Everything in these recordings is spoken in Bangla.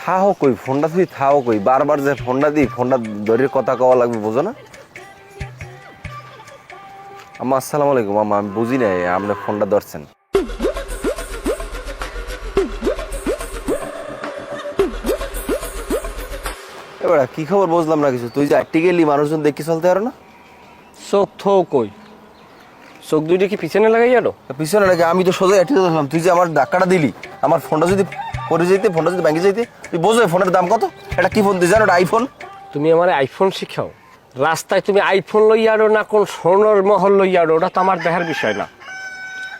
থাও কই ফোনটা তুই থাও কই বারবার যে ফোনটা দিই ফোনটা ধরে কথা কওয়া লাগবে বুঝো না আম্মা আসসালামু আলাইকুম আম্মা আমি বুঝি নাই আপনি ফোনটা ধরছেন এবার কি খবর বুঝলাম না কিছু তুই যে আটটি গেলি মানুষজন দেখি চলতে পারো না চোখ থো কই চোখ দুইটা কি পিছনে লাগাই জানো পিছনে নাকি আমি তো সোজা আটটি ধরলাম তুই যে আমার ধাক্কাটা দিলি আমার ফোনটা যদি পড়ে যেতে ফোনটা যদি ব্যাংকে যেতে তুই বোঝো ফোনের দাম কত এটা কি ফোন তুই জানো এটা আইফোন তুমি আমার আইফোন শিখাও রাস্তায় তুমি আইফোন লই আরো না কোন সোনার মহল লই আরো ওটা তো আমার দেখার বিষয় না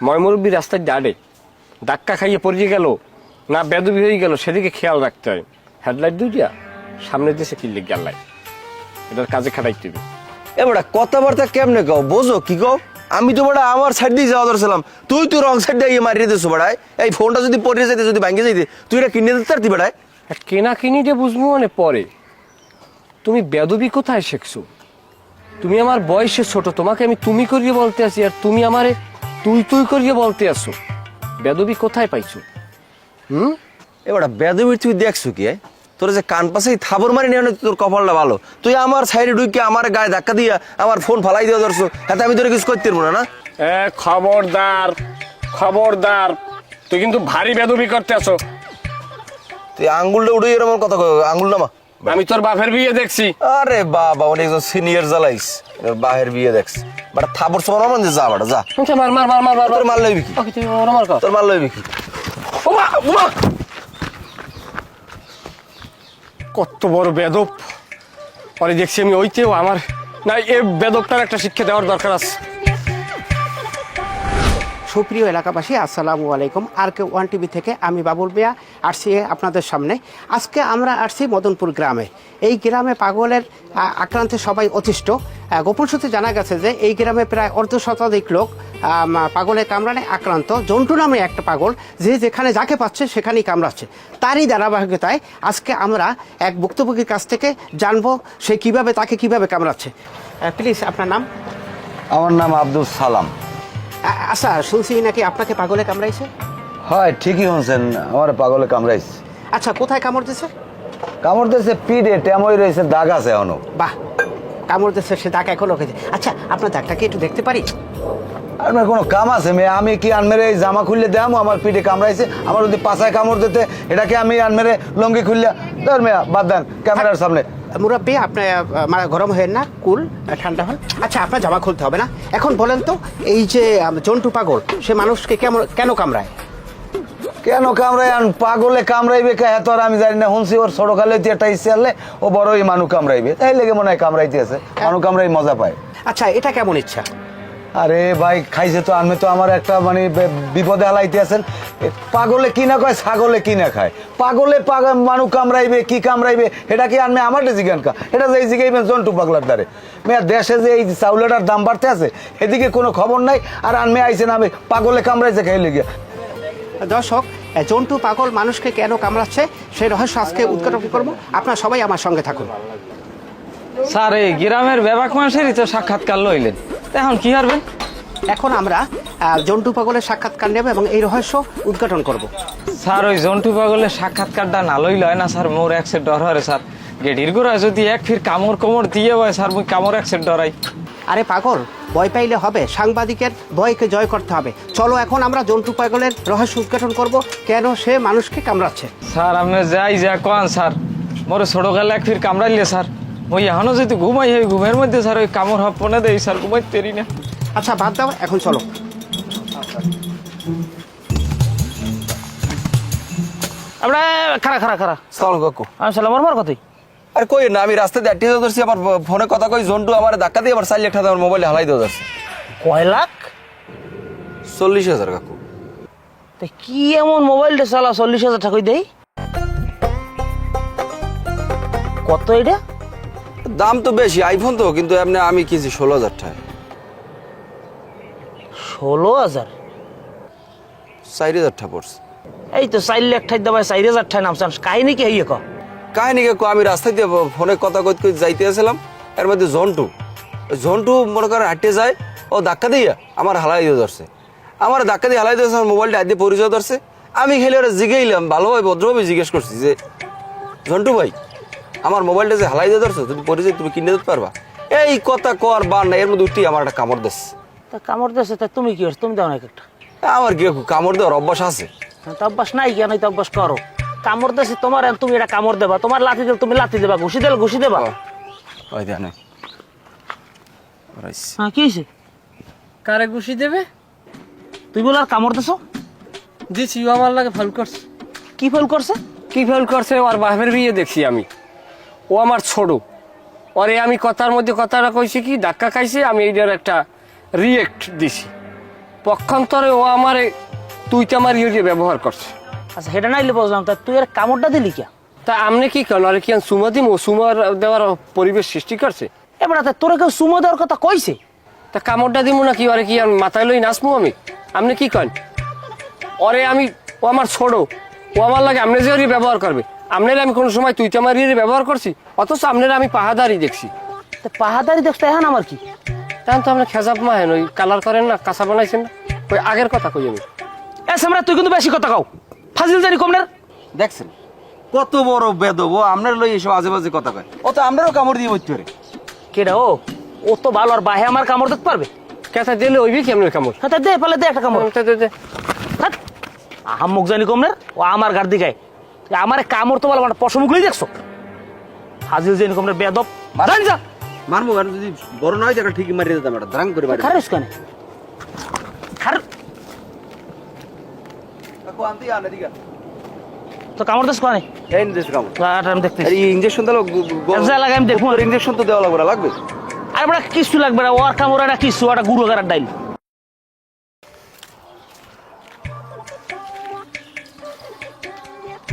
ময়মুরব্বী রাস্তায় দাঁড়ে ধাক্কা খাইয়ে পড়িয়ে গেল না বেদবি হয়ে গেল সেদিকে খেয়াল রাখতে হয় হেডলাইট দুইটা সামনে দিয়েছে কিনলে গেল্লাই এটার কাজে খাটাই তুমি এবার কথাবার্তা কেমনে কও বোঝো কি কও আমি তো বড় আমার সাইড দিয়ে যাওয়া ধরছিলাম তুই তো রং সাইড দিয়ে মারিয়ে দিছো বড়াই এই ফোনটা যদি পড়ে যেতে যদি ব্যাংকে যেতে তুই এটা কিনে দিতে পারতি বড়াই কেনা কিনিটা বুঝবো মানে পরে তুমি বেদবি কোথায় শিখছো তুমি আমার বয়সে ছোট তোমাকে আমি তুমি করিয়ে বলতে আছি আর তুমি আমারে তুই তুই করিয়ে বলতে আসো বেদবি কোথায় পাইছো এবার বেদবির তুই দেখছো কি তোর যে কান পাশে থাবর মারি নেই তোর কপালটা ভালো তুই আমার সাইডে ঢুকে আমার গায়ে ধাক্কা দিয়া আমার ফোন ফালাই দিয়ে ধরছো হাতে আমি তোর কিছু করতে পারবো না খবরদার খবরদার তুই কিন্তু ভারী বেদবি করতে আসো তুই আঙ্গুলটা উঠে এরকম কথা কই আঙ্গুল নামা আমি তোর বাপের বিয়ে দেখছি আরে বাবা অনেক সিনিয়র জ্বালাইস বাহের বিয়ে দেখছ বাট থাবর সবার মানে যা বাড়া যা মার মার মার মার মার তোর মাল লইবি কি তোর মাল লইবি কি ওমা ওমা কত বড় বেদব পরে দেখছি আমি ওইতেও আমার না এই বেদবটার একটা শিক্ষা দেওয়ার দরকার আছে সুপ্রিয় এলাকাবাসী আসসালামু আলাইকুম আর কে ওয়ান টিভি থেকে আমি বাবুল মিয়া আসছি আপনাদের সামনে আজকে আমরা আসছি মদনপুর গ্রামে এই গ্রামে পাগলের আক্রান্তে সবাই অতিষ্ঠ গোপন সূত্রে জানা গেছে যে এই গ্রামে প্রায় অর্ধশতাধিক লোক পাগলের কামড়ানে আক্রান্ত জন্টু নামে একটা পাগল যে যেখানে যাকে পাচ্ছে সেখানেই কামড়াচ্ছে তারই ধারাবাহিকতায় আজকে আমরা এক ভুক্তভোগীর কাছ থেকে জানবো সে কিভাবে তাকে কিভাবে কামড়াচ্ছে প্লিজ আপনার নাম আমার নাম আব্দুল সালাম আচ্ছা শুনছি নাকি আপনাকে পাগলে কামড়াইছে হয় ঠিকই শুনছেন আমার পাগলে কামড়াইছে আচ্ছা কোথায় কামড় দিছে কামড় দিয়েছে পিঠে টেমই রয়েছে দাগ আছে এখনো বাহ কামড় দিচ্ছে সে দাগ এখন রেখেছে আচ্ছা আপনার দাগটাকে একটু দেখতে পারি আপনার কোনো কাম আছে মেয়ে আমি কি আনমেরে এই জামা খুললে দেয়ামো আমার পিঠে কামড়াইছে আমার যদি পাছায় কামড় দিতে এটাকে আমি আনমেরে লঙ্গি খুললে ধর মেয়া বাদ দেন ক্যামেরার সামনে মুরব্বী আপনার গরম হয়ে না কুল ঠান্ডা হন আচ্ছা আপনার জামা খুলতে হবে না এখন বলেন তো এই যে জন্টু পাগল সে মানুষকে কেন কামড়ায় কেন কামড়ায় আন পাগলে কামড়াইবে কে এত আর আমি জানি না শুনছি ওর ছোটকালে একটা ইচ্ছে আনলে ও বড়ই মানুষ কামড়াইবে তাই লেগে মনে হয় কামড়াইতে আছে মানুষ কামড়াই মজা পায় আচ্ছা এটা কেমন ইচ্ছা আরে ভাই খাইছে তো আমি তো আমার একটা মানে বিপদে হালাইতে আছেন পাগলে কি না কয় ছাগলে কি না খায় পাগলে মানুষ কামড়াইবে কি কামড়াইবে এটা কি আনবে আমার জিজ্ঞান কা এটা যে জিজ্ঞাইবেন জন্টু পাগলার দ্বারে মেয়া দেশে যে এই চাউলেটার দাম বাড়তে আছে এদিকে কোনো খবর নাই আর আনমে আইছেন আমি পাগলে কামড়াইছে খাইলে গিয়ে দর্শক জন্টু পাগল মানুষকে কেন কামড়াচ্ছে সেই রহস্য আজকে উদ্ঘাটন করবো আপনারা সবাই আমার সঙ্গে থাকুন স্যার এই গ্রামের ব্যাপক মানুষেরই তো সাক্ষাৎকার লইলেন এখন কি হারবেন এখন আমরা জন্টু পাগলের সাক্ষাৎকার নেব এবং এই রহস্য উদ্ঘাটন করব স্যার ওই জন্টু পাগলের সাক্ষাৎকারটা না লইল হয় না স্যার মোর একসেট ডর হয় স্যার গেটির গোড়ায় যদি এক ফির কামড় কোমর দিয়ে হয় স্যার মুই কামড় একসেট ডরাই আরে পাগল ভয় পাইলে হবে সাংবাদিকের ভয়কে জয় করতে হবে চলো এখন আমরা জন্টু পাগলের রহস্য উদ্ঘাটন করব কেন সে মানুষকে কামড়াচ্ছে স্যার আপনি যাই যা কন স্যার মোর ছোটকালে এক ফির কামড়াইলে স্যার ওই এখনো যদি ঘুমাই হয় ঘুমের মধ্যে স্যার ওই কামড় হপনে দেই স্যার ঘুমাই তেরি না আচ্ছা বাদ দাও এখন চলো আমরা খারা খারা খারা সালাম কাকু আমি সালাম আমার কথাই আর কই না আমি রাস্তাতে আটটি ধরছি আমার ফোনে কথা কই জন্টু আমার ধাক্কা দিয়ে আমার 4 লাখ টাকা আমার মোবাইলে হালাই দিয়ে ধরছে কয় লাখ 40,000 কাকু কি এমন মোবাইলটা চালা 40,000 টাকা দেই কত এটা দাম তো বেশি আইফোন তো কিন্তু এমনি আমি কিনছি 16,000 টাকা 16,000 4,000 টাকা পড়ছে এই তো 4 লাখ টাকা দাবাই 4,000 টাকা নামছান কাহিনী কি হইয়ে ক কাহিনী কাকু আমি রাস্তায় দিয়ে ফোনে কথা কইতে যাইতে আসলাম এর মধ্যে জন্টু মনে করেন হাঁটতে যায় ও ধাক্কা দিয়ে আমার হালাই দিয়ে ধরছে আমার ধাক্কা দিয়ে হালাই দিয়েছে আমার মোবাইলটা হাত দিয়ে পরিচয় ধরছে আমি খেলে ওরা জিগেইলাম ভালোভাবে ভদ্রভাবে জিজ্ঞেস করছি যে ঝন্টু ভাই আমার মোবাইলটা যে হালাই দিয়ে ধরছো তুমি পরে যে তুমি কিনে দিতে পারবা এই কথা কর বার না এর মধ্যে উঠি আমার একটা কামড় দিস তা কামড় দিয়েছে তা তুমি কি করছো তুমি দাও না একটা আমার কি কামড় দেওয়ার অভ্যাস আছে তো অভ্যাস নাই কেন তো অভ্যাস করো কামড় দিয়েছে তোমার আর তুমি এটা কামড় দেবা তোমার লাথি দিলে তুমি লাথি দেবা ঘুষি দিলে ঘুষি দেবা ওই দেখ হ্যাঁ কি হয়েছে কারে ঘুষি দেবে তুই বলে আর কামড় দিছো জি সিও আমার লাগে ফল করছে কি ফেল করছে কি ফেল করছে ওর বাপের বিয়ে দেখছি আমি ও আমার ছোট ওরে আমি কথার মধ্যে কথাটা কইছি কি ধাক্কা খাইছে আমি এইটার একটা রিয়েক্ট দিছি পক্ষান্তরে ও আমারে তুই তো আমার ইয়ে ব্যবহার করছে আচ্ছা সেটা নাইলে বুঝলাম তা তুই আর কামড়টা দিলি কে তা আমনে কি করেন আরে কি সুমা দিম ও সুমার দেওয়ার পরিবেশ সৃষ্টি করছে এবার তা তোরা কেউ সুমো দেওয়ার কথা কইছে তা কামড়টা দিব না কি আরে কি আমি মাথায় লই নাচবো আমি আপনি কি করেন ওরে আমি ও আমার ছোট ও আমার লাগে আপনি যে ওরই ব্যবহার করবে আপনার আমি কোনো সময় তুই তো আমার ইয়ে ব্যবহার করছি অথচ আপনার আমি পাহাদারি দেখছি তা পাহাদারি দেখতে এখন আমার কি তখন তো আপনি খেজাব মাহেন ওই কালার করেন না কাঁচা বানাইছেন না ওই আগের কথা কই আমি এ সামরা তুই কিন্তু বেশি কথা কও ফাজিল জানি কমনের দেখছেন কত বড় বেদব ও আপনার লই এসব আজে বাজে কথা কয় ও তো আপনারও কামড় দিয়ে বইতে পারে কেডা ও তো ভালো আর বাহে আমার কামড় দেখতে পারবে কেঁচা দিলে ওইবি কেমন কামড় হ্যাঁ তা দে পালে দে একটা কামড় দে আহাম্মক জানি কমনের ও আমার গার দিকায় আমার কামড় তো বলো আমার পশমুখলেই দেখছো ফাজিল জানি কমনের বেদব জান যা মারবো আর যদি বড় না হয় তাহলে ঠিকই মারিয়ে দিতাম এটা দ্রাং করে মারি খারিস কেন খার কাকু আনতে আনে দিগা তো কামড় দেশ কোনে এই নিদেশ কামড় আমি দেখতেছি এই ইনজেকশন দিলো যা লাগে আমি দেখবো ইনজেকশন তো দেওয়া লাগবে না লাগবে আর বড় কিছু লাগবে না ওর কামড় একটা কিছু একটা গুরু গারার ডাইল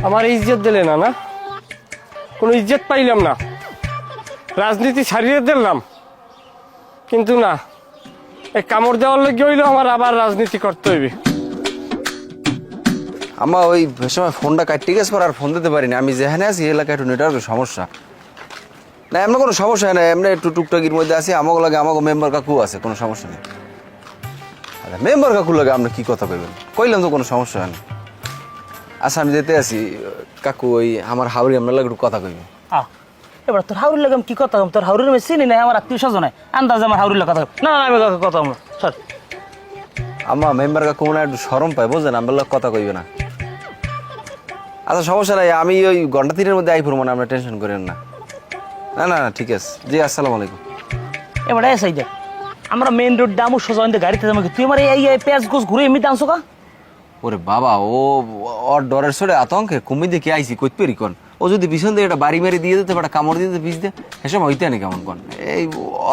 আমার ইজ্জত দিলে না না কোনো ইজ্জত পাইলাম না রাজনীতি ছাড়িয়ে দিলাম কিন্তু না এই কামড় দেওয়ার লোক হইলো আমার আবার রাজনীতি করতে হইবে আমার ওই সময় ফোনটা কাটতে গেছে পর আর ফোন দিতে পারিনি আমি যেখানে আছি এই এলাকায় একটু নেটওয়ার্কের সমস্যা না এমন কোনো সমস্যা নেই এমনি একটু টুকটাকির মধ্যে আছি আমাকে লাগে আমাকে মেম্বার কাকু আছে কোনো সমস্যা নেই আচ্ছা মেম্বার কাকু লাগে আপনি কি কথা কইবেন কইলাম তো কোনো সমস্যা নেই আচ্ছা আমি যেতে আছি কাকু ওই আমার হাওড়ি আপনার লাগে একটু কথা কইবেন এবার তোর হাউরির লাগে আমি কি কথা তোর হাউরির আমি চিনি নাই আমার আত্মীয় স্বজন আন্দাজ আমার হাউরির কথা না না আমি কথা আমরা স্যার আমার মেম্বার কাকু মনে হয় একটু সরম পায় বুঝলেন আপনার লাগে কথা কইবে না আচ্ছা সমস্যা নাই আমি ওই ঘন্টা 3-এর মধ্যে আই পড়বো না আপনার টেনশন করেন না না না না ঠিক আছে জি আসসালামু আলাইকুম এবার এসাই দেখ আমরা মেইন রোড দামু সোজা গাড়িতে যাবো তুই আমার এই পেঁয়াজ গোস ঘুরে এমনি আনছো কা ওরে বাবা ও ওর ডরের সরে আতঙ্কে কুমি দেখে আইসি কইতে পারি কোন ও যদি পিছন দিয়ে একটা বাড়ি মেরে দিয়ে দিতে একটা কামড় দিয়ে দিতে পিছ দিয়ে এসব হইতে না কেমন কোন এই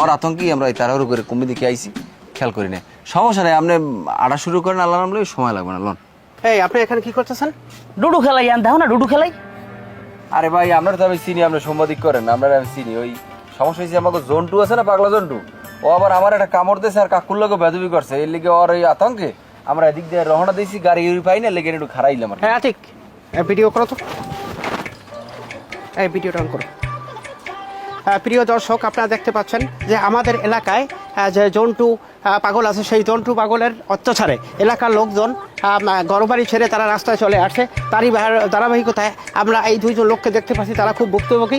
ওর আতঙ্কেই আমরা তাড়াহুড়ো করে কুমি দেখে আইসি খেয়াল করি না সমস্যা নেই আপনি আড়া শুরু করেন আল্লাহ নামলে সময় লাগবে না লোন এই আপনি এখানে কি করতেছেন? ডুডু খেলাই আন দেখো না ডুডু খেলাই আরে ভাই আপনার তো আমি চিনি আপনি সাংবাদিক করেন আমরা আমি চিনি ওই সমস্যা হয়েছে আমাকে জন্টু আছে না পাগলা জন্টু ও আবার আমার একটা কামড় দিয়েছে আর কাকুর লোক বেদবি করছে এর লিগে ওর এই আতঙ্কে আমরা এদিক দিয়ে রওনা দিয়েছি গাড়ি পাই না লেগে একটু খারাইলাম আর হ্যাঁ ঠিক ভিডিও করো তো এই ভিডিওটা অন করো প্রিয় দর্শক আপনারা দেখতে পাচ্ছেন যে আমাদের এলাকায় যে জন্টু পাগল আছে সেই জন্টু পাগলের অত্যাচারে এলাকার লোকজন ঘরবাড়ি ছেড়ে তারা রাস্তায় চলে আসছে তারই ধারাবাহিকতায় আমরা এই দুইজন লোককে দেখতে পাচ্ছি তারা খুব ভুক্তভোগী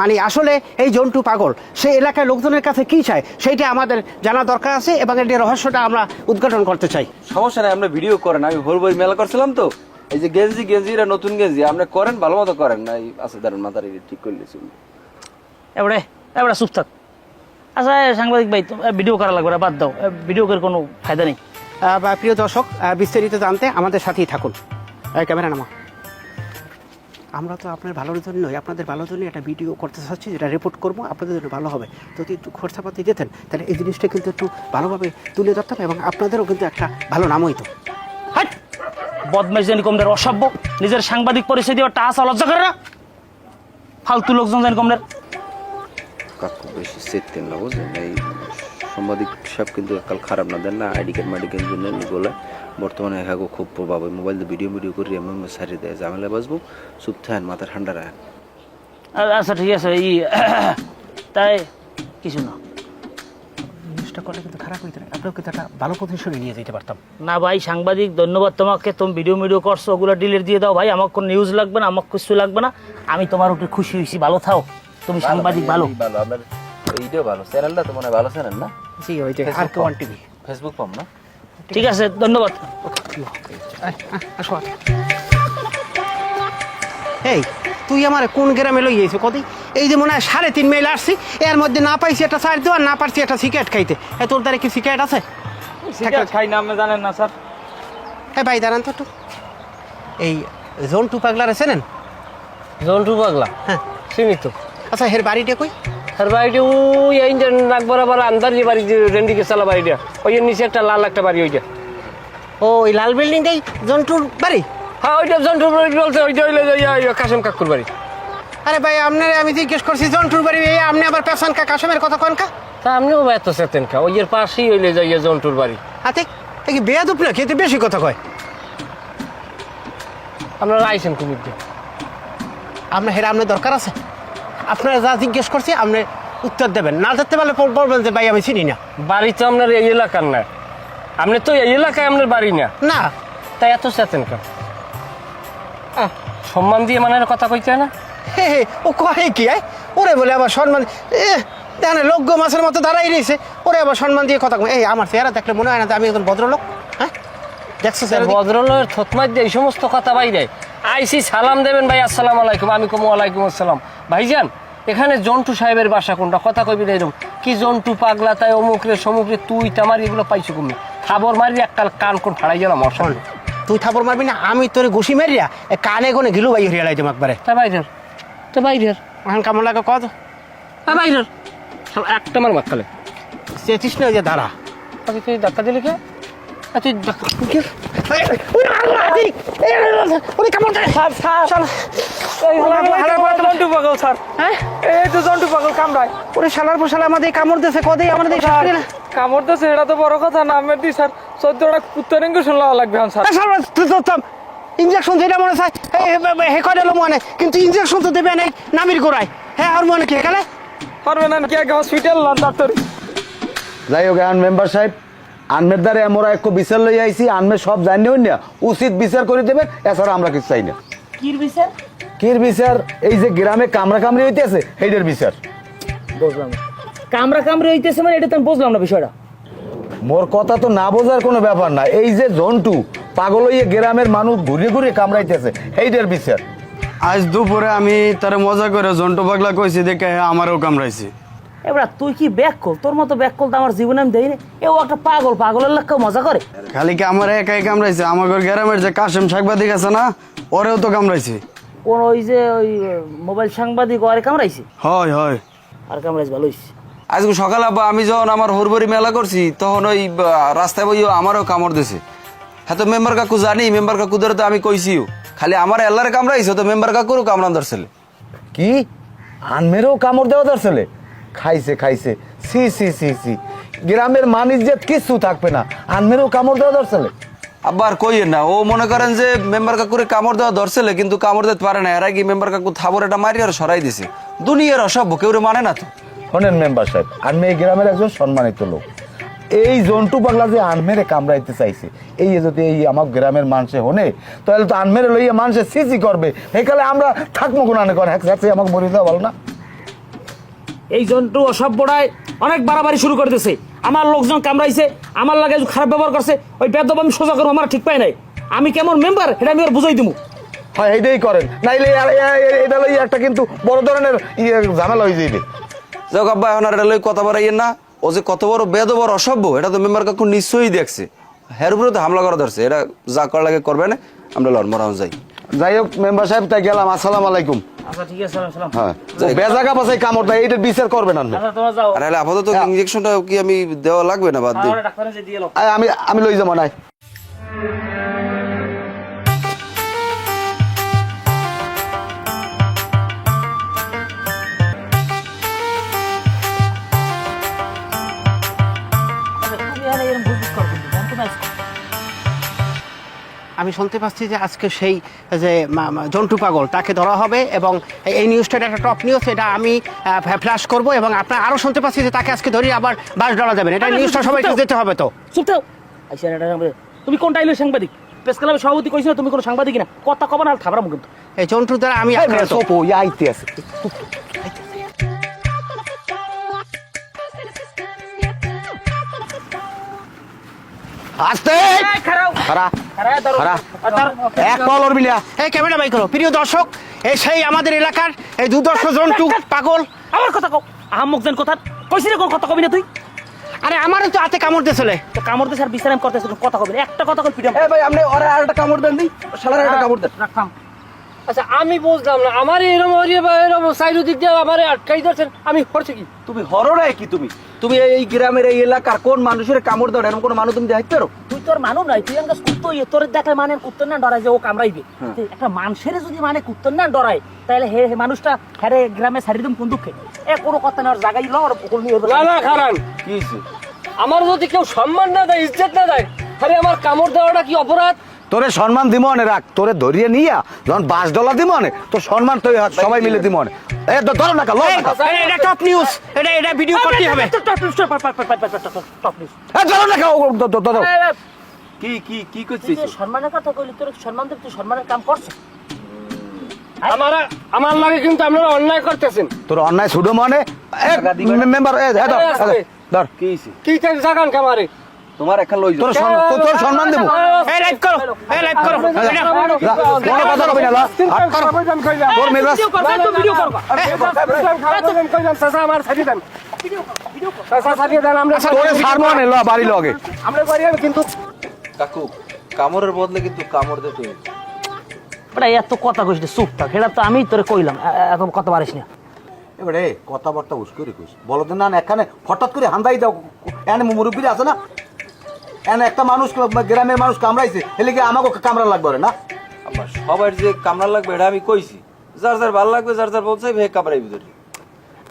মানে আসলে এই জন্টু পাগল সেই এলাকায় লোকজনের কাছে কী চায় সেইটা আমাদের জানা দরকার আছে এবং এর রহস্যটা আমরা উদ্ঘাটন করতে চাই সমস্যা নাই আমরা ভিডিও করেন আমি ভোরবই মেলা করছিলাম তো এই যে গেঞ্জিরা নতুন গেঞ্জি আপনি করেন ভালো মতো করেন না এই আছে দাঁড়ান মাথার ঠিক করে লিখছি এবারে এবারে চুপ থাক আচ্ছা সাংবাদিক ভাই ভিডিও করা লাগবে না বাদ দাও ভিডিও করে কোনো ফায়দা নেই প্রিয় দর্শক বিস্তারিত জানতে আমাদের সাথেই থাকুন ক্যামেরা নামা আমরা তো আপনার ভালোর জন্যই আপনাদের ভালোর জন্যই একটা ভিডিও করতে চাচ্ছি যেটা রিপোর্ট করবো আপনাদের জন্য ভালো হবে যদি একটু খরচাপাতি দিতেন তাহলে এই জিনিসটা কিন্তু একটু ভালোভাবে তুলে ধরতাম এবং আপনাদেরও কিন্তু একটা ভালো নাম হইতো হাট বদমাইশ জানি কমদের অসভ্য নিজের সাংবাদিক পরিচয় দিয়ে টাকা লজ্জা করে না ফালতু লোকজন জানি কমদের কাকু বেশি সেটতেন না বুঝলেন এই সাংবাদিক সব কিন্তু কাল খারাপ না দেন না আইডি কার্ড মেডিকেল জন্য বলে বর্তমানে একাগো খুব প্রভাব ওই মোবাইল দিয়ে ভিডিও করে এমন সারিয়ে দেয় ঝামেলা বাঁচবো চুপ থাকেন মাথা ঠান্ডা রাখেন আচ্ছা ঠিক আছে তাই কিছু না কাজটা করলে কিন্তু খারাপ হইতো না, আপনাকে তো একটা ভালো পজিশনে নিয়ে যেতে পারতাম। না ভাই সাংবাদিক, ধন্যবাদ তোমাকে, তুমি ভিডিও করছো, ওগুলো ডিলিট দিয়ে দাও ভাই, আমার কোনো নিউজ লাগবে না, আমার কিছু লাগবে না, আমি তোমার উপরে খুশি হয়েছি, ভালো থাও, তুমি সাংবাদিক ভালো। ভালো আপনার এইটাও ভালো, চ্যানেলটা তো মনে হয় ভালো চ্যানেল না? জি ওই যে আর কে ওয়ান টিভি। ফেসবুক পাম না? ঠিক আছে, ধন্যবাদ। আসো। এই তুই আমার কোন গ্রামে লই গেছিস কদি? এই যে মনে হয় 3.5 মাইল আসছি, এর মধ্যে না পাইছি একটা চার দেওয়া, না পারছি একটা সিগারেট খাইতে। তোর দ্বারা কি সিগারেট আছে? সিগারেট খাই না, আপনি জানেন না স্যার? হ্যাঁ ভাই দাঁড়ান তো একটু। এই জন্টু পাগলার আছেন? জন্টু পাগলা? হ্যাঁ চিনি তো। আচ্ছা হের বাড়িটা কই? আর বাড়িটা ওই এই যে নাক বরাবর আন্দার যে বাড়ি, যে রেন্ডিকে চালা বাড়িটা, ওই নিচে একটা লাল একটা বাড়ি ওইটা। ও ওই লাল বিল্ডিংটাই জন্টুর বাড়ি? হ্যাঁ ওইটা জন্টুর বাড়ি বলছে, ওইটা হইলে কাশেম কাকুর বাড়ি। আরে ভাই আপনার আমি জিজ্ঞেস করছি জন্টুর বাড়ি, এই আপনি আবার পেছন কা কাশেমের কথা কন কা? তা আপনিও এত চেতেন কা? ওই এর পাশেই হইলে যাইয়া জন্টুর বাড়ি। হাতে কি বেয়াদুপ না, খেতে বেশি কথা কয়। আপনারা আইসেন কুমির দিয়ে। আপনার হেরা আপনার দরকার আছে? আপনারা যা জিজ্ঞেস করছি আপনি উত্তর দেবেন, না ধরতে পারলে বলবেন যে ভাই আমি চিনি না। বাড়ি তো আপনার এই এলাকার না, আপনি তো এই এলাকায় আপনার বাড়ি না। না তাই এত চেতেন কা? সম্মান দিয়ে মানে কথা কইতে হয় না? হে হে ও কয় কি আয়? ওরে বলে আবার সম্মান, দেখেন লোক মাছের মতো দাঁড়াই রয়েছে, ওরে আবার সম্মান দিয়ে কথা কয়। এই আমার চেহারা দেখলে মনে হয় না যে আমি একজন ভদ্রলোক? হ্যাঁ দেখছো চেহারা? ভদ্রলোকের থতমাই দিয়ে এই সমস্ত কথা বাইরে আইসি সালাম দেবেন ভাই, আসসালামু আলাইকুম, আমি কম ওয়ালাইকুম আসসালাম। ভাইজান এখানে জন্টু সাহেবের বাসা কোনটা? কথা কইবি না এরকম কি জন্টু পাগলা তাই অমুক রে সমুক রে, তুই তামার এগুলো পাইছো কমে? খাবার মারি একটা কান কোন ফাড়াই গেলাম অসল। তুই থাপড় মারবি না, আমি তোর ঘুষি মারিয়া কানে কোনে গিলু ভাই হরিয়া লাইতাম একবারে। তা বাইরের, তা বাইরের এখন কেমন লাগে কত? বাইরের একটা মার মাখালে চেতিস না, ওই যে দাঁড়া। আচ্ছা তুই ধাক্কা দিলি কে? তুই জন্টু পাগল স্যার, এই তো জন্টু পাগল কামড়ায়। ওরে শালার পোশালা আমাদের কামড় দিয়েছে কদেই আমাদের কামড় দিয়েছে এটা তো বড় কথা না, আমি দি স্যার 14টা কুত্তার ইঞ্জেকশন লওয়া লাগবে স্যার। ইঞ্জেকশন যেটা মনে চাই হে করে মনে, কিন্তু ইঞ্জেকশন তো দেবে নাই নামির গোড়ায়। হ্যাঁ আর মনে কে গেলে পারবে না কি আগে হসপিটাল না ডাক্তার? যাই হোক আন মেম্বার সাহেব, আনমের দ্বারে আমরা একটু বিচার লই আইছি, আনমে সব জানি হই না, উচিত বিচার করে দেবেন, এছাড়া আমরা কিছু চাই না। কির বিচার? কির বিচার? এই যে গ্রামে কামড়া কামড়ি হইতেছে এইটার বিচার। বুঝলাম না, কামড়ি হইতেছে মানে এটা তো আমি বুঝলাম না বিষয়টা। মোর কথা তো না বোঝার কোনো ব্যাপার না, এই যে জন্টু পাগল হইয়ে গ্রামের মানুষ ঘুরে ঘুরে কামড়াইতেছে এইটার বিচার। আজ দুপুরে আমি তার মজা করে জন্টু পাগলা কইছি দেখে আমারও কামড়াইছি। এবার তুই কি ব্যাক কল? তোর মতো ব্যাক কল তো আমার জীবনে আমি দেইনি। এ ও একটা পাগল, পাগলের লোক মজা করে। খালি কি আমার একাই কামড়াইছে? আমার গ্রামের যে কাশেম সাংবাদিক আছে না, ওরেও তো কামড়াইছে। কোন ওই যে ওই মোবাইল সাংবাদিক আরে কামড়াইছে? হয় হয় আর কামড়াইছে, ভালো হইছে। আজকে সকালে আব্বা আমি যখন আমার হরবরি মেলা করছি তখন ওই রাস্তায় বই আমারও কামড় দিছে। হ্যাঁ তো মেম্বার কাকু জানি, মেম্বার কাকুদের তো আমি কইছিও, খালি আমার এল্লারে কামড়াইছে তো মেম্বার কাকুরও কামড়ান ধরছিল। কি আনমেরও কামড় দেওয়া ধরছিলে? খাইছে খাইছে, সি সি সি সি, গ্রামের মানিজ্জাত কিছু থাকবে না, আনমেরও কামড় দেওয়া ধরছিলে? আব্বা আর কইয়েন না, ও মনে করেন যে মেম্বার কাকুরে কামড় দেওয়া ধরছিল কিন্তু কামড় দিতে পারে না, এরা কি মেম্বার কাকু থাবর এটা মারি আর সরাই দিছে। দুনিয়ার অসভ্য, কেউ মানে না তো। শোনেন মেম্বার সাহেব, আনমে এই গ্রামের একজন সম্মানিত লোক, এই জন্টু পাগলা যে আনমেরে কামড়াইতে চাইছে, এই যদি এই আমার গ্রামের মানুষে হনে তাহলে তো আনমেরে লইয়া মানুষে সিসি করবে, এখানে আমরা থাকবো কোন আনে করে হ্যাঁ আমাকে মরে দেওয়া ভালো না? এই জন্তু অসভ্যটায় অনেক বাড়াবাড়ি শুরু করে দিয়েছে। আমার লোকজন কামড়াইছে, আমার লাগে খারাপ ব্যবহার করছে, ওই বেদব আমি সোজা করবো, আমার ঠিক পাই নাই। আমি কেমন মেম্বার এটা আমি ওর বুঝাই দিব। হয় এইটাই করেন, নাইলে এটা লইয়া একটা কিন্তু বড় ধরনের ঝামেলা হয়ে যাইবে। যাক আব্বা এখন আর এটা লই কথা বাড়াইয়েন না, ও যে কত বড় বেদ বড় অসভ্য এটা তো মেম্বার কাকু নিশ্চয়ই দেখছে, হের উপরে তো হামলা করা ধরছে, এটা যা করা লাগে করবে না, আমরা লড়মরাও যাই। যাই হোক মেম্বার সাহেব, তাই গেলাম, আসসালামু আলাইকুম। আচ্ছা ঠিক আছে, সালাম। হ্যাঁ বেজাগা পাশাই কামড় দেয়, এইটার বিচার করবেন আপনি। আচ্ছা তোমরা যাও। আর হলে আপাতত ইঞ্জেকশনটা কি আমি দেওয়া লাগবে না? বাদ দিই, আমার ডাক্তারে যে দিয়ে লো। আমি লই যাবো নাই। আমি আমি শুনতে পাচ্ছি যে আজকে সেই যে জন্টু পাগল তাকে ধরা হবে এবং এই নিউজটা একটা টপ নিউজ, এটা আমি ফ্ল্যাশ করব এবং আপনার আরও শুনতে পাচ্ছি যে তাকে আজকে ধরে আবার বাস ধরা যাবেন, এটা নিউজটা সবাইকে যেতে হবে তো। চুপটাও আইসা এটা তুমি কোন টাইলের সাংবাদিক? প্রেস ক্লাবের সভাপতি কইছিল তুমি কোনো সাংবাদিক না, কথা কবা না খাবার মুখ কিন্তু। এই জন্টু দ্বারা আমি আক্রান্ত। আইতে আছে আস্তে খারা খারা এক কলর বিলিয়া। এই ক্যামেরা বাই করো। প্রিয় দর্শক, এই সেই আমাদের এলাকার এই দুর্দর্শ জন্টু পাগল। আমার কথা কও, আহাম্মক জান কথা কইছিস রে, কোন কথা কবি না তুই? আরে আমারও তো হাতে কামড় দিয়েছিলে। তো কামড় দিয়ে স্যার বিশ্রাম করতেছ, কথা কবি না, একটা কথা কই পিটাম। ভাই আপনি ওরা আরেকটা কামড় দেন দি, শালার একটা কামড় দেন। রাখতাম। আচ্ছা আমি বুঝলাম না, আমার এরকম এরকম সাইড দিক দিয়ে আমার আটকাই ধরছেন, আমি করছি কি? তুমি হররাই কি তুমি তুমি এই গ্রামের এই এলাকার কোন মানুষের কামড় দাও এরকম কোন মানুষ তুমি দেখতে পারো? তুই তোর মানুষ নাই, তুই আমাকে কুত্তো তোর দেখলে মানে কুত্তর না ডরাই যে ও কামড়াইবে। একটা মানুষের যদি মানে কুত্তর না ডরাই, তাহলে হে মানুষটা হ্যারে গ্রামে সারিদম কোন দুঃখে এ কোনো কথা না জায়গায় লড় পুকুর নিয়ে। না না খারান, কি হইছে? আমার যদি কেউ সম্মান না দেয়, ইজ্জত না দেয়, আরে আমার কামড় দেওয়াটা কি অপরাধ? তোরে সম্মান দিব অনে রাখ, তোরে ধরিয়ে নিয়া যখন $5 দিব অনে তো সম্মান তো সবাই মিলে দিব অনে। এ ধরো না কালো এটা টপ নিউজ, এটা ভিডিও করতে হবে। ধরো না ধরো কি কি কি করছিস? সম্মানের কথা কইলি, তোর সম্মান দেব, তুই সম্মানের কাম করছিস। আমার লাগে কিন্তু আপনারা অন্যায় করতেছেন। তোর অন্যায় ছুডো মানে মেম্বার ধর কি হইছে? কি চাই জাগান কামারে? তোমার এখন লই তোর তোর সম্মান দেবো। এই লাইভ করো, এই লাইভ করো। কোনো কথা কবি না তোর মেজাজ ভিডিও কর। আমার সাথে দেন, সাথে দেন, আমরা তোরে সারমো নে ল বাড়ি লগে। আমরা বাড়ি কিন্তু কাকু কামড়ের বদলে কিন্তু কামড় দে তুই। ওটা এত কথা কইছিস, চুপ থাক, এটা তো আমি তোরে কইলাম, এত কথা পারিস না। এবারে কথাবার্তা উস্করি কইস বলো তো না, এখানে হঠাৎ করে হান্দাই দাও। এনে মুরব্বী আছে না, এনে একটা মানুষ গ্রামের মানুষ কামড়াইছে, এলে কি আমাকে কামড়া লাগবে না? আমার সবার যে কামড়া লাগবে এটা আমি কইছি, যার যার ভালো লাগবে, যার যার বলছে ভে কামড়াই ভিতরে।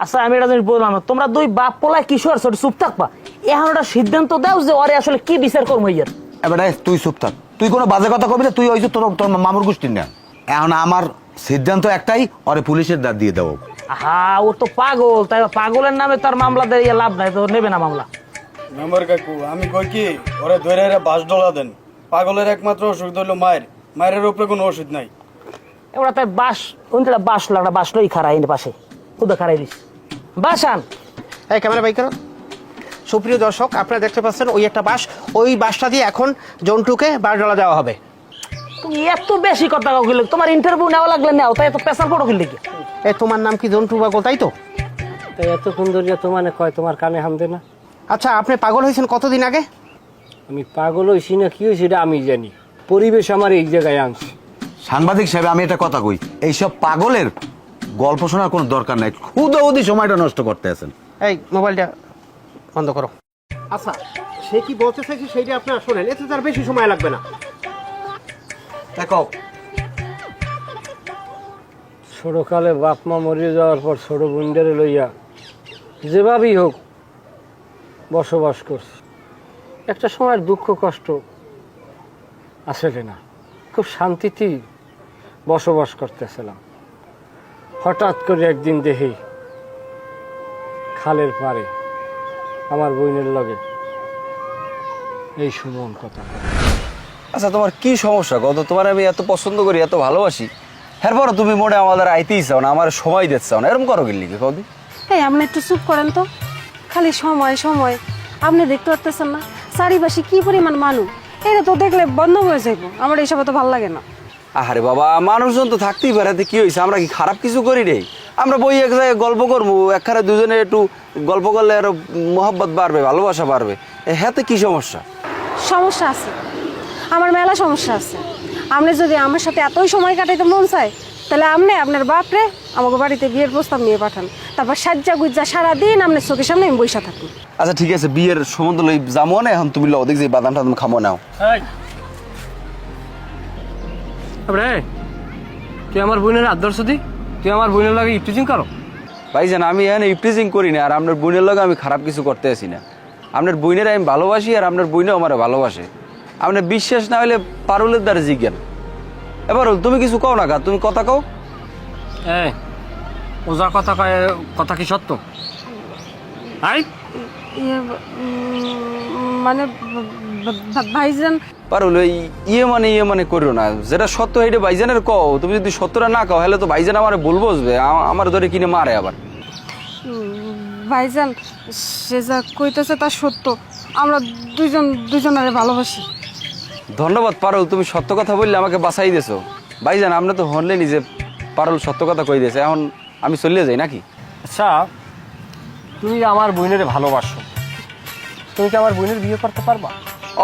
আচ্ছা আমি এটা জিনিস বললাম না, তোমরা দুই বাপ পোলায় কিশোর ছোট চুপ থাকবা, এখন একটা সিদ্ধান্ত দাও যে ওরে আসলে কি বিচার করবো ইয়ার। এবারে তুই চুপ থাক, তুই কোনো বাজে কথা কবি না, তুই ওই যে তোর তোর মামুর গোষ্ঠীর না। এখন আমার সিদ্ধান্ত একটাই, ওরে পুলিশের দাঁত দিয়ে দেবো। হা ও তো পাগল, তাই পাগলের নামে তার মামলা দিয়ে লাভ নাই, তো নেবে না মামলা। মেম্বার কাকু আমি কই কি ওরে ধরে $5 দেন। পাগলের একমাত্র ওষুধ হলো মায়ের উপরে কোনো ওষুধ নাই। এবার তাই বাস ওইটা বাস লাগা, বাস লই খারাই পাশে খুদা খারাই দিস বাস আন। এই ক্যামেরা বাই করো। সুপ্রিয় দর্শক, আপনারা দেখতে পাচ্ছেন ওই একটা বাস, ওই বাসটা দিয়ে এখন জন্টুকে $12 দেওয়া হবে। তুমি এত বেশি কথা কইলে তোমার ইন্টারভিউ নেওয়া লাগলে নাও, তাই এত পেশাল পড়ো কিনলে কি? এই তোমার নাম কি জন্টু পাগল, তাই তো? তাই এত সুন্দর তো মানে কয় তোমার কানে হামদে না? আচ্ছা আপনি পাগল হয়েছেন কতদিন আগে? আমি পাগল হইছি না কি হয়েছি এটা আমি জানি, পরিবেশ আমার এই জায়গায় আনছে। সাংবাদিক সাহেব আমি একটা কথা কই, এইসব পাগলের গল্প শোনার কোনো দরকার নাই, খুদে সময়টা নষ্ট করতে আছেন। এই মোবাইলটা বন্ধ করো। আচ্ছা সে কি বলতে চাইছে সেইটা আপনারা শোনেন, এতে তার বেশি সময় লাগবে না। দেখো ছোটকালে বাপ মা মরে যাওয়ার পর ছোট বোনদের লইয়া যেভাবেই হোক বসবাস করছি। একটা সময়ের দুঃখ কষ্ট আসলে না, খুব শান্তিতেই বসবাস করতেছিলাম। হঠাৎ করে একদিন দেখি খালের পাড়ে আমার বোনের লগে এই সুমন কথা। আচ্ছা তোমার কি সমস্যা কত? তোমার আমি এত পছন্দ করি, এত ভালোবাসি, এরপরও তুমি মোড়ে আমাদের আইতেই চাও না, আমার সময় দিতে চাও না, এরকম করো গেলি কি কদি? এই আপনি একটু চুপ করেন তো, খালি সময় সময়। আপনি দেখতে পারতেছেন না চারিপাশে কি পরিমাণ মানুষ, এটা তো দেখলে বন্ধ হয়ে যাইব। আমার এইসব তো ভালো লাগে না। আরে বাবা মানুষজন তো থাকতেই পারে, কি হয়েছে? আমরা কি খারাপ কিছু করি রে? আমরা বই এক জায়গায় গল্প করবো, একখানে দুজনে একটু গল্প করলে আরো মহব্বত বাড়বে, ভালোবাসা বাড়বে, হ্যাঁতে কি সমস্যা? সমস্যা আছে, আমার মেলা সমস্যা আছে। আপনি যদি আমার সাথে এতই সময় কাটাইতে মন চায়, তাহলে আপনি আপনার বাপরে আমাকে বাড়িতে বিয়ের প্রস্তাব নিয়ে পাঠান, তারপর সাজ্জা গুজ্জা সারাদিন আপনার চোখের সামনে আমি বইসা থাকি। আচ্ছা ঠিক আছে, বিয়ের সম্বন্ধ লই যাবো না, এখন তুমি ওদিক যে বাদামটা তুমি খামো নাও। তুই আমার বোনের আদর্শ দি, তুই আমার বোনের লাগে ইফটিজিং করো। ভাইজান আমি এখানে ইফটিজিং করি না, আর আপনার বোনের লগে আমি খারাপ কিছু করতে আসি না। আপনার বোনের আমি ভালোবাসি, আর আপনার বোনও আমার ভালোবাসে। আপনার বিশ্বাস না হলে পারুলের দ্বারা জিজ্ঞান। এবার তুমি কিছু কও না কা, তুমি কথা কও। এই ও যা কথা কয় কথা কি সত্য? আই মানে ভাইজান পারুল ওই ইয়ে মানে করিও না, যেটা সত্য সেইটা ভাইজানের কও। তুমি যদি সত্যটা না কও তাহলে তো ভাইজান আমার ভুল বুঝবে, আমার ধরে কিনে মারে আবার। ভাইজান সে যা কইতেছে তা সত্য, আমরা দুজনের ভালোবাসি। ধন্যবাদ পারুল, তুমি সত্য কথা বললে আমাকে বাঁচাই দিয়েছো। ভাইজান আপনি তো হনলেনি যে পারুল সত্য কথা কই দিয়েছে, এখন আমি চলে যাই নাকি? আচ্ছা, তুমি আমার বোনের ভালোবাসো, তুমি কি আমার বোনের বিয়ে করতে পারবা?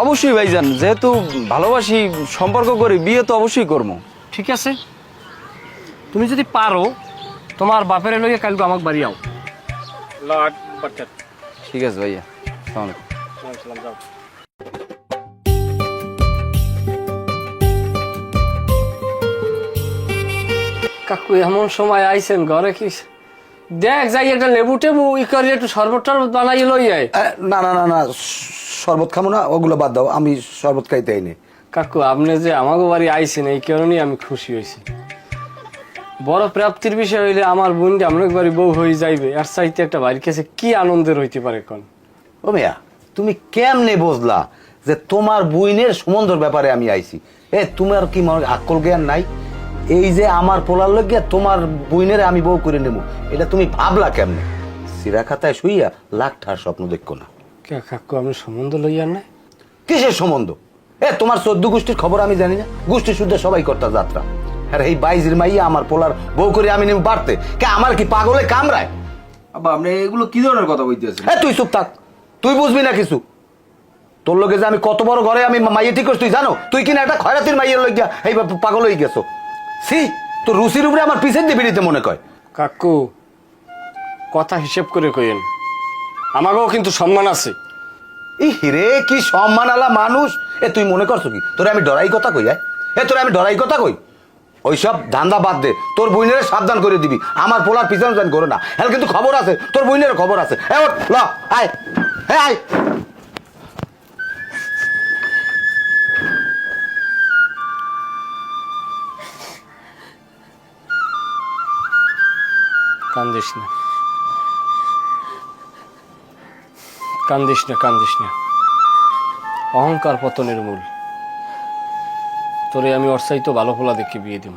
অবশ্যই ভাইজান, যেহেতু ভালোবাসি সম্পর্ক করি, বিয়ে তো অবশ্যই করবো। ঠিক আছে, তুমি যদি পারো তোমার বাপের লইয়ে কালকে আমাকে বাড়ি আও। ঠিক আছে ভাইয়া, আসসালামু আলাইকুম। যাও। কাকু এমন সময় আইছেন ঘরে, কি দেখ যাই একটা লেবু টেবু ই করে একটু শরবত টরবত বানাই লই যায়। না না না না, শরবত খাবো না, ওগুলো বাদ দাও, আমি শরবত খাইতে আইনি। কাকু আপনি যে আমাকে বাড়ি আইছেন এই কারণেই আমি খুশি হয়েছি। বড় প্রাপ্তির বিষয় হইলে আমার বোন যে আমরা বাড়ি বউ হয়ে যাইবে, আর চাইতে একটা বাড়ির কাছে কি আনন্দের হইতে পারে কোন? ও মিয়া, তুমি কেমনে বুঝলা যে তোমার বুইনের সম্বন্ধের ব্যাপারে আমি আইছি? তোমার কি মনে আকল জ্ঞান নাই? এই যে আমার পোলার লগে তোমার বুইনের আমি বউ করে নেবো, এটা তুমি ভাবলা কেমনে? সিরা খাতায় শুইয়া লাখ ঠার স্বপ্ন দেখো না। কে কাকু আমি সম্বন্ধ লইয়ার নাই? কিসের সম্বন্ধ? তোমার 14 গোষ্ঠীর খবর আমি জানি না? গোষ্ঠী শুদ্ধ সবাই কর্তা যাত্রা। আর এই বাইজির মাইয়া আমার পোলার বউ করে আমি নেব বাড়তে, কে আমার কি পাগলে কামড়ায়? আব্বা আপনি এগুলো কি ধরনের কথা বলতেছেন? তুই চুপ থাক, তুই বুঝবি না কিছু। তোর লোকে যে আমি কত বড় ঘরে আমি মাইয়ে ঠিক করছি তুই জানো? তুই কিনা একটা খয়রাতির মাইয়ের লইয়া এই পাগল হয়ে গেছো। সি, তোর রুচির উপরে আমার পিছের দিয়ে বেরিতে মনে কয়। কাকু কথা হিসেব করে কইেন, আমাকেও কিন্তু সম্মান আছে। রে কি সম্মান আলা মানুষ! তুই মনে করছো কি তোরে আমি ডরাই কথা কই? তোরে আমি ডরাই কথা কই? ওইসব ধান্দা বাদ দে, তোর বইনের সাবধান করে দিবি, আমার পোলার পিছনে জান করো না। হ্যাঁ কিন্তু খবর আছে, তোর বইনের খবর আছে। ল আয়, হ্যাঁ আয়। কান্দিস না, কান্দিস না, কান্দিস না। অহংকার পতনের মূল। তোরে আমি অর্চাইতো ভালো ফোলা দেখে বিয়ে দিব।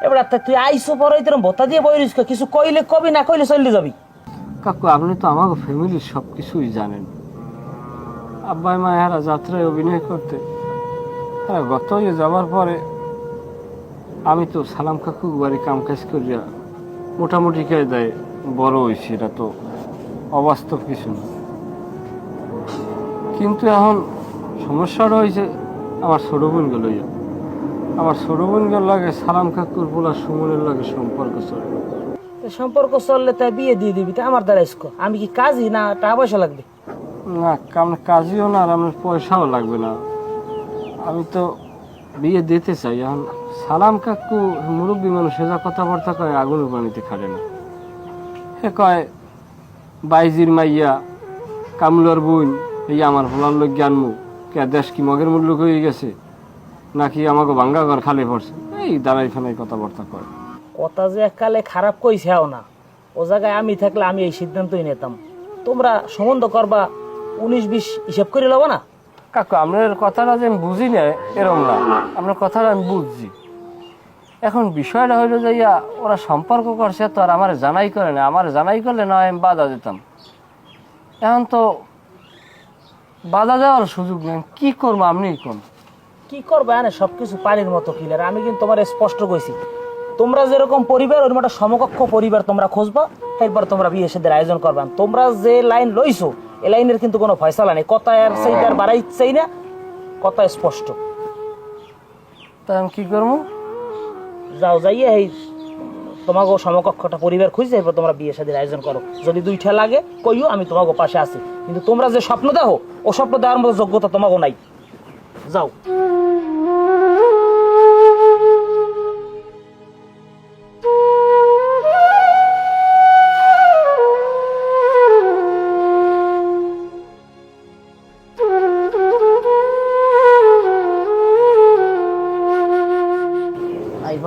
এবার তুই আইসো পরে তোর ভোতা দিয়ে বইরিস, কিছু কইলে কবি, না কইলে চলে যাবি। কাকু আপনি তো আমাকে ফ্যামিলির সব কিছুই জানেন। আব্বাই মায়েরা যাত্রায় অভিনয় করতে, হ্যাঁ গত যাওয়ার পরে আমি তো সালাম কাকু বাড়ি কাম কাজ করিয়া মোটামুটি কায়দায় বড় হয়েছি, এটা তো অবাস্তব কিছু না। কিন্তু এখন সমস্যাটা হয়েছে আমার ছোট বোনকে লইয়া। আমার ছোট বোনকে লাগে সালাম কাকুর পোলা সুমনের লাগে সম্পর্ক চলে। সম্পর্ক চললে তাই বিয়ে দিয়ে দিবি, আমার দ্বারা আমি কি কাজই না টাকা পয়সা লাগবে? না কাজীও না, আর আমার পয়সাও লাগবে না। আমি তো বিয়ে দিতে চাই। এখন সালাম কাকু মুরব্বী মানুষ, যা কথাবার্তা কয় আগুনের পানিতে খাটে না। সে কয় বাইজির মাইয়া কামলার বোন এই আমার ভোলার লোক জ্ঞানমু কে দেশ কি মগের মূল্য হয়ে গেছে, নাকি আমাকে ভাঙ্গা ঘর খালি পড়ছে, এই দাঁড়াই ফানাই কথাবার্তা কয়। কথা যে এককালে খারাপ কইছেও না, ও জায়গায় আমি থাকলে আমি এই সিদ্ধান্তই নিতাম। তোমরা সম্বন্ধ করবা 19-20 হিসাব করে লব না? কাকু আপনার কথাটা যে আমি বুঝি না এরম না, আপনার কথাটা আমি বুঝছি। এখন বিষয়টা হইলো যে ওরা সম্পর্ক করছে তো আর আমার জানাই করে না, আমার জানাই করলে না আমি বাধা দিতাম। এখন তো বাধা দেওয়ার সুযোগ নেই, কি করবো আপনি কোন? কি করবা না, সবকিছু পানির মতো ক্লিয়ার। আমি কিন্তু তোমার স্পষ্ট কইছি, তোমরা যেরকম পরিবার ওরকম একটা সমকক্ষ পরিবার তোমরা খুঁজবা, এরপর তোমরা বিয়ে সাথে আয়োজন করবা। তোমরা যে লাইন লইছো এই লাইনের কিন্তু কোনো ফয়সালা নেই। কথা আর সেইটা আর বাড়াই চাই না, কথা স্পষ্ট। তা আমি কি করবো? যাও যাইয়ে এই তোমাকে সমকক্ষটা পরিবার খুঁজছে, এরপর তোমরা বিয়ে সাথে আয়োজন করো। যদি 2টা লাগে কইও, আমি তোমাকে পাশে আছি। কিন্তু তোমরা যে স্বপ্ন দেখো ও স্বপ্ন দেওয়ার মতো যোগ্যতা তোমাকে নাই। যাও।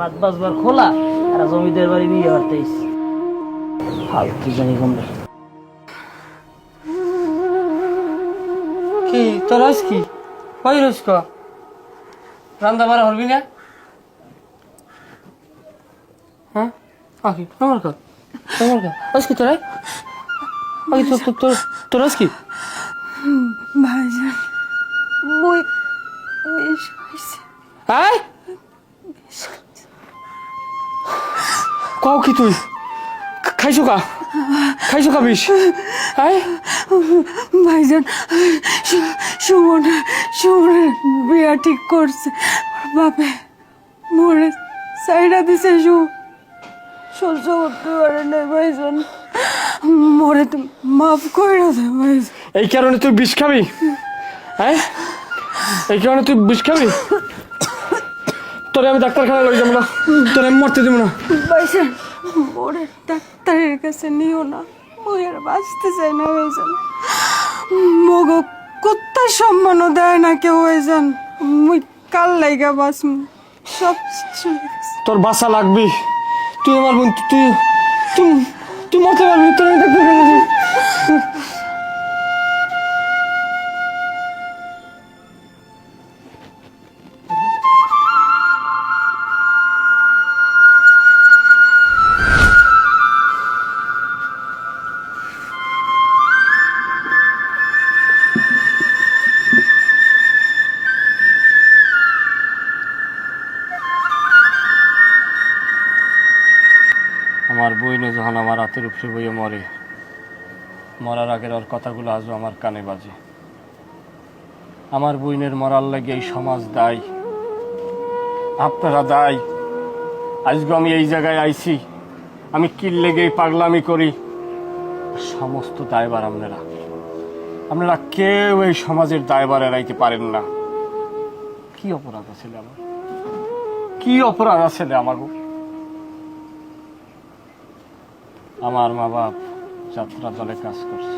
হাত বাজবার খোলা আর জমিদের বাড়ি বিয়ে হতেইস ফালতু জানি কমবে। কি তোর আজ কি কই রইস ক রান্দা বাড়া হরবি না? হ্যাঁ আকি আমার কা আজ কি তোর আকি তোর আজ কি? ভাইজান মই বিষ খাইছি। হ্যাঁ কও কি তুই খাইছো কা বিষ? হ্যাঁ ভাইজান সুমনের বিয়া ঠিক করছে বাপে মোরে সাইডা দিছে সহ্য করতে পারে না ভাইজান, মোরে তো মাফ করে দে ভাইজান। এই কারণে তুই বিষ খাবি? হ্যাঁ এই কারণে তুই বিষ খাবি? তোরে আমি ডাক্তারখানা লই যাবো না, তোরে আমি মরতে দেবো না। ভাইজান মোরে ডাক্তারের কাছে নিও না, ওই আর বাঁচতে চাই না ভাইজান। মগ কুত্তার সম্মানও দেয় না কেউ ভাইজান, মুই কাল লাইগা বাস সব তোর বাসা লাগবি, তুই আমার বোন, তুই মরতে পারবি, তোর আমি ডাক্তারখানা যাবো। আমার বইনে যখন আমার হাতের উপরে বইয়ে মরে, মরার আগের ওর কথাগুলো আজও আমার কানে বাজে। আমার বইনের মরার লাগে এই সমাজ দায়ী, আপনারা দায়ী। আজকে আমি এই জায়গায় আইছি, আমি কি লেগে পাগলামি করি, সমস্ত দায়ভার আপনারা কেউ এই সমাজের দায়ভার এড়াইতে পারেন না। কি অপরাধ আছে আমার, কি অপরাধ আছে আমার? আমার মা বাপ যাত্রা দলে কাজ করছে,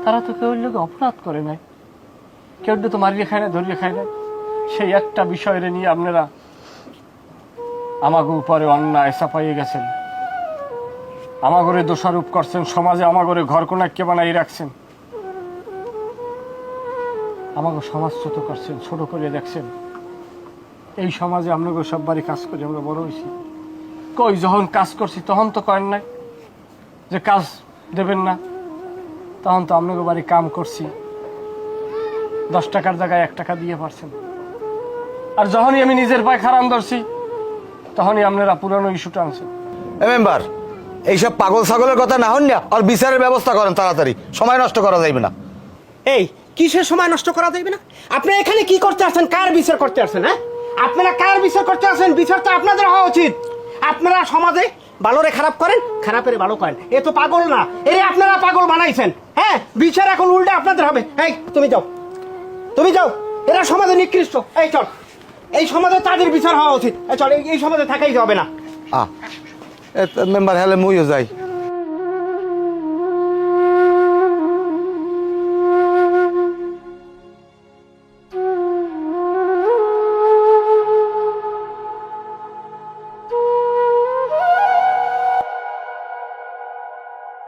তারা তো কেউ লোক অপরাধ করে নাই, কেউ তো মারিয়ে খায় না, ধরিয়ে খায় না। সেই একটা বিষয় নিয়ে আপনারা আমাকে উপরে অন্যায় চাপাইয়ে গেছেন, আমাগরে দোষারোপ করছেন, সমাজে আমাগরে ঘর কোনাকে বানাই রাখছেন, আমাকে সমাজ ছোট করছেন, ছোট করে দেখছেন। এই সমাজে আপনাকে সব বাড়ি কাজ করে আমরা বড় হয়েছি। কই যখন কাজ করছি তখন তো করেন নাই যে কাজ দেবেন না, তখন তো আপনাকে বাড়ি কাম করছি, 10 টাকার জায়গায় 1 টাকা দিয়ে পারছেন। আর যখনই আমি নিজের পায়ে খারাপ ধরছি তখনই আপনারা পুরানো ইস্যুটা আনছেন। মেম্বার, এইসব পাগল ছাগলের কথা না হন না, আর বিচারের ব্যবস্থা করেন তাড়াতাড়ি, সময় নষ্ট করা যাইবে না। এই কিসের সময় নষ্ট করা যাবে না? আপনি এখানে কি করতে আসছেন? কার বিচার করতে আসছেন? হ্যাঁ, আপনারা কার বিচার করতে আসছেন? বিচার তো আপনাদের হওয়া উচিত। আপনারা সমাজে ভালোরে খারাপ করেন, খারাপের ভালো করেন। এ তো পাগল না, এরে আপনারা পাগল বানাইছেন। হ্যাঁ, বিচার এখন উল্টা আপনাদের হবে। এই তুমি যাও, এরা সমাজে নিকৃষ্ট। এই চল, এই সমাজে তাদের বিচার হওয়া উচিত। চল, এই সমাজে থাকাই যাবে না। মেম্বার, হ্যালে মুইও যাই।